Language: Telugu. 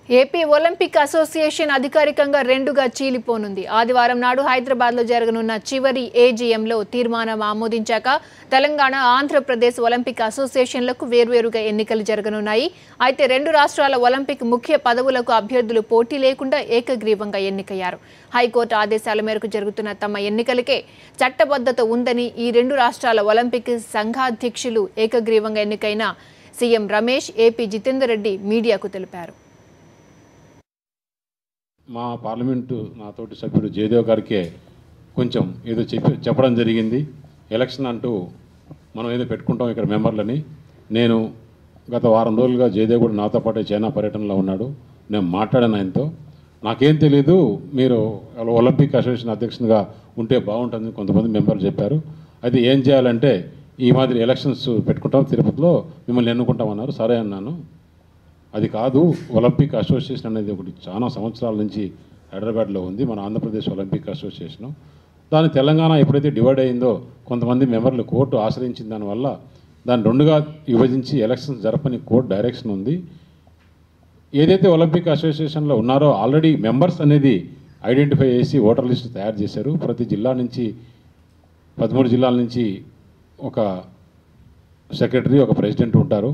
ఏపీ ఒలింపిక్ అసోసియేషన్ అధికారికంగా రెండుగా చీలిపోనుంది. ఆదివారం నాడు హైదరాబాద్లో జరగనున్న చివరి ఏజీఎంలో తీర్మానం ఆమోదించాక తెలంగాణ, ఆంధ్రప్రదేశ్ ఒలింపిక్ అసోసియేషన్లకు వేర్వేరుగా ఎన్నికలు జరగనున్నాయి. అయితే రెండు రాష్ట్రాల ఒలింపిక్ ముఖ్య పదవులకు అభ్యర్థులు పోటీ లేకుండా ఏకగ్రీవంగా ఎన్నికయ్యారు. హైకోర్టు ఆదేశాల మేరకు జరుగుతున్న తమ ఎన్నికలకే చట్టబద్ధత ఉందని ఈ రెండు రాష్ట్రాల ఒలింపిక్ సంఘాధ్యక్షులు ఏకగ్రీవంగా ఎన్నికైన సీఎం రమేష్, ఏపీ జితేందర్ రెడ్డి మీడియాకు తెలిపారు. మా పార్లమెంటు నాతోటి సభ్యుడు జయదేవ్ గారికే కొంచెం ఏదో చెప్పడం జరిగింది. ఎలక్షన్ అంటూ మనం ఏదో పెట్టుకుంటాం ఇక్కడ మెంబర్లని. నేను గత వారం రోజులుగా జయదేవ్ కూడా నాతో పాటే చైనా పర్యటనలో ఉన్నాడు. నేను మాట్లాడాను ఆయనతో. నాకేం తెలీదు, మీరు ఒలింపిక్ అసోసియేషన్ అధ్యక్షునిగా ఉంటే బాగుంటుందని కొంతమంది మెంబర్లు చెప్పారు. అయితే ఏం చేయాలంటే ఈ మాదిరి ఎలక్షన్స్ పెట్టుకుంటాం, తిరుపతిలో మిమ్మల్ని ఎన్నుకుంటామన్నారు. సరే అన్నాను. అది కాదు, ఒలింపిక్ అసోసియేషన్ అనేది ఒకటి చాలా సంవత్సరాల నుంచి హైదరాబాద్లో ఉంది, మన ఆంధ్రప్రదేశ్ ఒలింపిక్ అసోసియేషను. దాని తెలంగాణ ఎప్పుడైతే డివైడ్ అయిందో కొంతమంది మెంబర్లు కోర్టు ఆశ్రయించిన దానివల్ల దాన్ని రెండుగా విభజించి ఎలక్షన్స్ జరపని కోర్టు డైరెక్షన్ ఉంది. ఏదైతే ఒలింపిక్ అసోసియేషన్లో ఉన్నారో ఆల్రెడీ మెంబర్స్ అనేది ఐడెంటిఫై చేసి ఓటర్ లిస్ట్ తయారు చేశారు. ప్రతి జిల్లా నుంచి 13 జిల్లాల నుంచి ఒక సెక్రటరీ, ఒక ప్రెసిడెంట్ ఉంటారు.